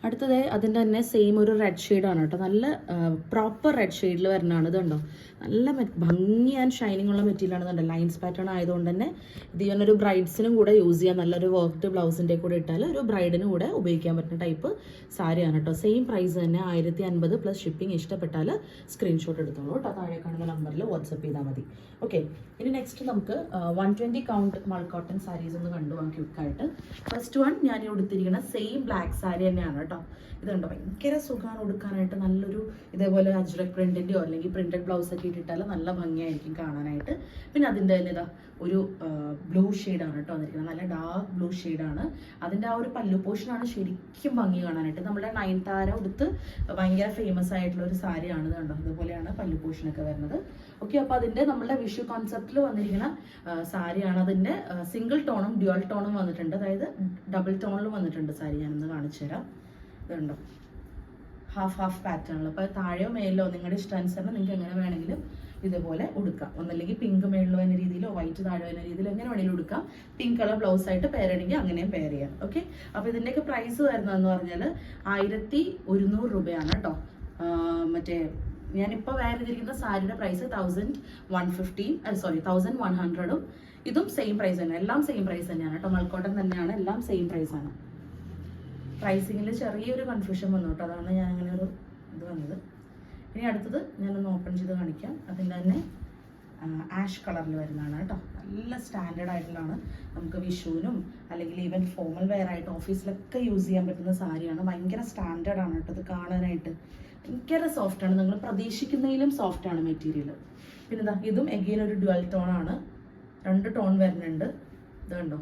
അടുത്തത് അതിൻ്റെ തന്നെ സെയിം ഒരു റെഡ് ഷെയ്ഡാണ് കേട്ടോ. നല്ല പ്രോപ്പർ റെഡ് ഷെയ്ഡിൽ വരുന്നതാണ്. ഇതുണ്ടോ, നല്ല ഭംഗി ആൻഡ് ഷൈനിങ് ഉള്ള മെറ്റീരിയലാണ്. ഇതുണ്ട്, ലൈൻസ് പാറ്റേൺ ആയതുകൊണ്ട് തന്നെ ഇത് ഇവനൊരു ബ്രൈഡ്സിനും കൂടെ യൂസ് ചെയ്യാം. നല്ലൊരു വർക്ക്ഡ് ബ്ലൗസിൻ്റെ കൂടെ ഇട്ടാൽ ഒരു ബ്രൈഡിന് കൂടെ ഉപയോഗിക്കാൻ പറ്റുന്ന ടൈപ്പ് സാരിയാണ് കേട്ടോ. സെയിം പ്രൈസ് തന്നെ 1050 പ്ലസ് ഷിപ്പിംഗ്. ഇഷ്ടപ്പെട്ടാൽ സ്ക്രീൻഷോട്ട് എടുത്തോളൂ കേട്ടോ. താഴെ കാണുന്ന നമ്പറിൽ വാട്സപ്പ് ചെയ്താൽ മതി. ഓക്കെ, ഇനി നെക്സ്റ്റ് നമുക്ക് 120 കൗണ്ട് മൾ കോട്ടൺ സാരീസ് ഒന്ന് കണ്ടുപോകാം ക്വിക്കായിട്ട്. ഫസ്റ്റ് വൺ ഞാൻ ഉടുത്തിരിക്കുന്ന സെയിം ബ്ലാക്ക് സാരി തന്നെയാണ് കേട്ടോ. ഇതുണ്ടോ, ഭയങ്കര സുഖമാണ് ഉടുക്കാനായിട്ട്. നല്ലൊരു ഇതേപോലെ അജ്രക് പ്രിന്റിൻ്റെയോ അല്ലെങ്കിൽ പ്രിന്റഡ് ബ്ലൗസ് ഒക്കെ ഇട്ടിട്ടാൽ നല്ല ഭംഗിയായിരിക്കും കാണാനായിട്ട്. പിന്നെ അതിൻ്റെ തന്നെ ഇതാ ഒരു ബ്ലൂ ഷെയ്ഡാണ് കേട്ടോ വന്നിരിക്കുന്നത്. നല്ല ഡാർക്ക് ബ്ലൂ ഷെയ്ഡാണ്. അതിൻ്റെ ആ ഒരു പല്ലു പോർഷനാണ് ശരിക്കും ഭംഗി കാണാനായിട്ട്. നമ്മുടെ നയൻതാര ഉടുത്ത് ഭയങ്കര ഫേമസ് ആയിട്ടുള്ള ഒരു സാരിയാണ്. കണ്ടോ, ഇതുപോലെയാണ് പല്ലു പോർഷനൊക്കെ വരുന്നത്. ഓക്കെ, അപ്പോൾ അതിൻ്റെ നമ്മളുടെ വിഷു കോൺസെപ്റ്റിൽ വന്നിരിക്കുന്ന സാരിയാണ്. അതിൻ്റെ സിംഗിൾ ടോണും ഡ്യുവൽ ടോണും വന്നിട്ടുണ്ട്. അതായത് ഡബിൾ ടോണിലും വന്നിട്ടുണ്ട് സാരി. ഞാനൊന്ന് കാണിച്ചു തരാം. ഇതുണ്ടോ, ഹാഫ് പാറ്റേണിൽ. അപ്പോൾ താഴെയോ മേലോ നിങ്ങളുടെ ഇഷ്ടാനുസരണം നിങ്ങൾക്ക് എങ്ങനെ വേണമെങ്കിലും ഇതുപോലെ ഉടുക്കാം. ഒന്നല്ലെങ്കിൽ പിങ്ക് മേളിലോ എന്ന രീതിയിലോ വൈറ്റ് താഴെ എന്ന രീതിയിലോ എങ്ങനെ വേണമെങ്കിലും ഉടുക്കാം. പിങ്ക് കളർ ബ്ലൗസ് ആയിട്ട് പെയർ ചെയ്യണമെങ്കിൽ അങ്ങനെയും പെയർ ചെയ്യാം. ഓക്കെ, അപ്പോൾ ഇതിൻ്റെയൊക്കെ പ്രൈസ് വരുന്നതെന്ന് പറഞ്ഞാൽ 1100 രൂപയാണ് കേട്ടോ. മറ്റേ ഞാനിപ്പോൾ വെയർ ചെയ്തിരിക്കുന്ന സാരിയുടെ പ്രൈസ് 1100ഉം ഇതും സെയിം പ്രൈസ് തന്നെ. എല്ലാം സെയിം പ്രൈസ് തന്നെയാണ് കേട്ടോ. മൾക്കോട്ടൺ തന്നെയാണ്, എല്ലാം സെയിം പ്രൈസാണ്. പ്രൈസിങ്ങിൽ ചെറിയൊരു കൺഫ്യൂഷൻ വന്നു കേട്ടോ. അതാണ് ഞാൻ അങ്ങനെ ഒരു ഇത് വന്നത്. ഇനി അടുത്തത് ഞാനൊന്ന് ഓപ്പൺ ചെയ്ത് കാണിക്കാം. അതിൻ്റെ തന്നെ ആഷ് കളറിൽ വരുന്നതാണ് കേട്ടോ. നല്ല സ്റ്റാൻഡേർഡ് ആയിട്ടുള്ളതാണ്. നമുക്ക് വിഷുവിനും അല്ലെങ്കിൽ ഈവൻ ഫോമൽ വെയർ ആയിട്ട് ഓഫീസിലൊക്കെ യൂസ് ചെയ്യാൻ പറ്റുന്ന സാരിയാണ്. ഭയങ്കര സ്റ്റാൻഡേർഡ് ആണ് കേട്ടോ ഇത് കാണാനായിട്ട്. ഭയങ്കര സോഫ്റ്റാണ്. നിങ്ങൾ പ്രതീക്ഷിക്കുന്നതിലും സോഫ്റ്റാണ് മെറ്റീരിയൽ. പിന്നെ ഇതാ ഇതും എഗെയിൻ ഒരു ഡ്യുവൽ ടോൺ ആണ്. 2 ടോൺ വരുന്നുണ്ട്. ഇത് കണ്ടോ,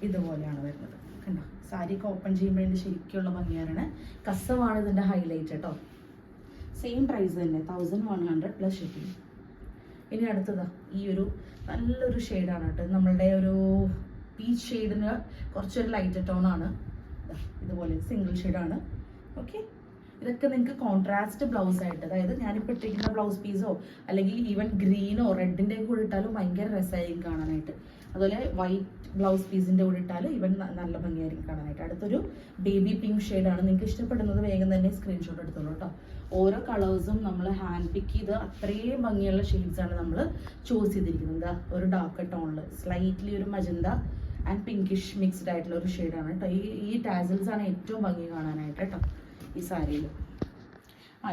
ഇതുപോലെയാണ് വരുന്നത്. കണ്ടോ, സാരിയൊക്കെ ഓപ്പൺ ചെയ്യുമ്പോഴതിൻ്റെ ശരിക്കുള്ള ഭംഗിയാണ്. കസവാണ് ഇതിൻ്റെ ഹൈലൈറ്റ് കേട്ടോ. സെയിം പ്രൈസ് തന്നെ 1100 പ്ലസ് ഷിപ്പിംഗ്. ഇനി അടുത്തതാ ഈ ഒരു നല്ലൊരു ഷെയ്ഡാണ് കേട്ടോ. നമ്മളുടെ ഒരു പീച്ച് ഷെയ്ഡിന് കുറച്ചൊരു ലൈറ്റ് ടോൺ ആണ്. ഇതുപോലെ സിംഗിൾ ഷെയ്ഡാണ്. ഓക്കെ, ഇതൊക്കെ നിങ്ങൾക്ക് കോൺട്രാസ്റ്റ് ബ്ലൗസ് ആയിട്ട്, അതായത് ഞാനിപ്പോൾ ഇട്ടിരിക്കുന്ന ബ്ലൗസ് പീസോ അല്ലെങ്കിൽ ഈവൻ ഗ്രീനോ റെഡിൻ്റെ കൂടെ ഇട്ടാലും ഭയങ്കര രസമായിരിക്കും കാണാനായിട്ട്. അതുപോലെ വൈറ്റ് ബ്ലൗസ് പീസിൻ്റെ കൂടെ ഇട്ടാലും ഈവൻ നല്ല ഭംഗിയായിരിക്കും കാണാനായിട്ട്. അടുത്തൊരു ബേബി പിങ്ക് ഷെയ്ഡാണ്. നിങ്ങൾക്ക് ഇഷ്ടപ്പെടുന്നത് വേഗം തന്നെ സ്ക്രീൻഷോട്ട് എടുത്തോളൂ കേട്ടോ. ഓരോ കളേഴ്സും നമ്മൾ ഹാൻഡ് പിക്ക് ചെയ്ത് അത്രയും ഭംഗിയുള്ള ഷെയ്ഡ്സാണ് നമ്മൾ ചൂസ് ചെയ്തിരിക്കുന്നത്. ഒരു ഡാർക്ക് ടോണിൽ സ്ലൈറ്റ്ലി ഒരു മജന്ത ആൻഡ് പിങ്കിഷ് മിക്സ്ഡ് ആയിട്ടുള്ള ഒരു ഷെയ്ഡാണ് കേട്ടോ. ഈ ടാസൽസ് ആണ് ഏറ്റവും ഭംഗി കാണാനായിട്ട് കേട്ടോ ഈ സാരിയിൽ.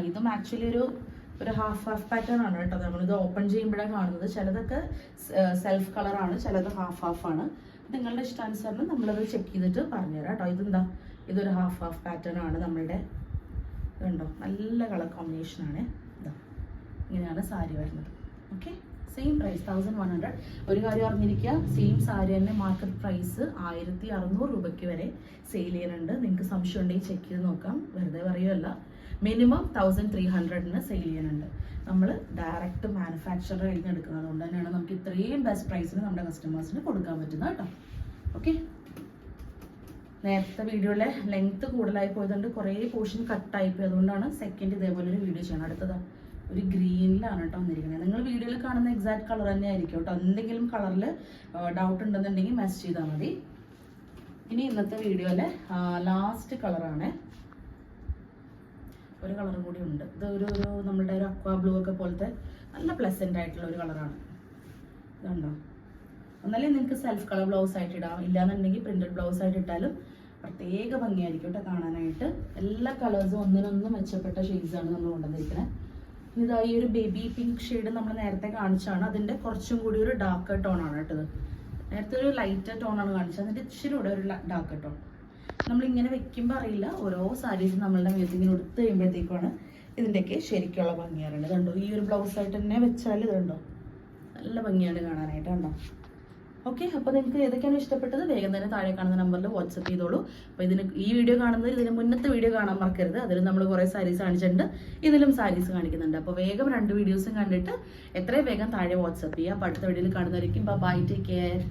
ഇതും ആക്ച്വലി ഒരു ഹാഫ് പാറ്റേൺ ആണ് കേട്ടോ. നമ്മളിത് ഓപ്പൺ ചെയ്യുമ്പോഴാണ് കാണുന്നത്. ചിലതൊക്കെ സെൽഫ് കളറാണ്, ചിലത് ഹാഫ് ആണ്. നിങ്ങളുടെ ഇഷ്ടാനുസരണം നമ്മളത് ചെക്ക് ചെയ്തിട്ട് പറഞ്ഞുതരാം കേട്ടോ. ഇതെന്താ, ഇതൊരു ഹാഫ് പാറ്റേൺ ആണ് നമ്മളുടെ. ഇതുണ്ടോ, നല്ല കളർ കോമ്പിനേഷനാണ്. ഇതാ ഇങ്ങനെയാണ് സാരി വരുന്നത്. Okay, same price 1100. ഒരു കാര്യം അറിഞ്ഞിരിക്കുക, സെയിം സാരി തന്നെ മാർക്കറ്റ് പ്രൈസ് 1600 രൂപയ്ക്ക് വരെ സെയിൽ ചെയ്യുന്നുണ്ട്. നിങ്ങൾക്ക് സംശയം ഉണ്ടെങ്കിൽ ചെക്ക് ചെയ്ത് നോക്കാം, വെറുതെ പറയുമല്ല. മിനിമം 1300 സെയിൽ ചെയ്യുന്നുണ്ട്. നമ്മൾ ഡയറക്റ്റ് മാനുഫാക്ചറർ കഴിഞ്ഞ് എടുക്കുന്നത് കൊണ്ട് തന്നെയാണ് നമുക്ക് ഇത്രയും ബെസ്റ്റ് പ്രൈസിന് നമ്മുടെ കസ്റ്റമേഴ്സിന് കൊടുക്കാൻ പറ്റുന്നത് കേട്ടോ. ഓക്കെ, നേരത്തെ വീഡിയോയിലെ ലെങ്ത്ത് കൂടുതലായി പോയതുകൊണ്ട് കുറേ പോർഷൻ കട്ടായിപ്പോയി. അതുകൊണ്ടാണ് സെക്കൻഡ് ഇതേപോലെ ഒരു വീഡിയോ ചെയ്യണം. അടുത്തത് ഒരു ഗ്രീനിലാണ് കേട്ടോ വന്നിരിക്കുന്നത്. നിങ്ങൾ വീഡിയോയിൽ കാണുന്ന എക്സാക്ട് കളർ തന്നെ ആയിരിക്കും കേട്ടോ. എന്തെങ്കിലും കളറിൽ ഡൗട്ട് ഉണ്ടെന്നുണ്ടെങ്കിൽ മെസ്സേജ് ചെയ്താൽ മതി. ഇനി ഇന്നത്തെ വീഡിയോയിലെ ലാസ്റ്റ് കളറാണ്. ഒരു കളറും കൂടി ഉണ്ട്. ഇത് ഒരു നമ്മളുടെ ഒരു അക്വാ ബ്ലൂ ഒക്കെ പോലത്തെ നല്ല പ്ലസൻ്റ് ആയിട്ടുള്ള ഒരു കളറാണ്. ഇതുണ്ടോ, എന്നാലേ നിങ്ങൾക്ക് സെൽഫ് കളർ ബ്ലൗസ് ആയിട്ട് ഇടാം. ഇല്ലാന്നുണ്ടെങ്കിൽ പ്രിന്റഡ് ബ്ലൗസ് ആയിട്ട് ഇട്ടാലും പ്രത്യേക ഭംഗിയായിരിക്കും കേട്ടോ കാണാനായിട്ട്. എല്ലാ കളേഴ്സും ഒന്നിനൊന്ന് മെച്ചപ്പെട്ട ഷെയ്ഡ്സാണ് നമ്മൾ കൊണ്ടുവന്നിരിക്കുന്നത്. ഇതാ ഈ ഒരു ബേബി പിങ്ക് ഷെയ്ഡ് നമ്മൾ നേരത്തെ കാണിച്ചാണ്. അതിൻ്റെ കുറച്ചും കൂടി ഒരു ഡാർക്ക് ടോൺ ആണ് കേട്ടത്. നേരത്തെ ഒരു ലൈറ്റ് ടോണാണ് കാണിച്ചത്, അതിൻ്റെ ഇച്ചിരി കൂടെ ഒരു ഡാർക്ക് ടോൺ. നമ്മളിങ്ങനെ വെക്കുമ്പോൾ അറിയില്ല, ഓരോ സാരീസും നമ്മളുടെ മേത്ത് ഇങ്ങനെ എടുത്ത് കഴിയുമ്പോഴത്തേക്കാണ് ഇതിൻ്റെയൊക്കെ ശരിക്കുള്ള ഭംഗിയാണ്. ഇതുണ്ടോ, ഈ ഒരു ബ്ലൗസ് ആയിട്ട് തന്നെ വെച്ചാൽ ഇതുണ്ടോ നല്ല ഭംഗിയാണ് കാണാനായിട്ട്. കണ്ടോ, ഓക്കെ. അപ്പോൾ നിങ്ങൾക്ക് ഏതൊക്കെയാണ് ഇഷ്ടപ്പെട്ടത് വേഗം തന്നെ താഴെ കാണുന്ന നമ്പറിൽ വാട്സപ്പ് ചെയ്തോളൂ. അപ്പോൾ ഈ വീഡിയോ കാണുന്നത് ഇതിന് മുന്നത്തെ വീഡിയോ കാണാൻ മറക്കരുത്. അതിൽ നമ്മൾ കുറേ സാരീസ് കാണിച്ചിട്ടുണ്ട്, ഇതിലും സാരീസ് കാണിക്കുന്നുണ്ട്. അപ്പോൾ വേഗം 2 വീഡിയോസും കണ്ടിട്ട് എത്രയും വേഗം താഴെ വാട്സപ്പ് ചെയ്യുക. അപ്പോൾ അടുത്ത വീഡിയോയിൽ കാണുന്നവരേക്കും ബൈ, ടേക്ക് കെയർ.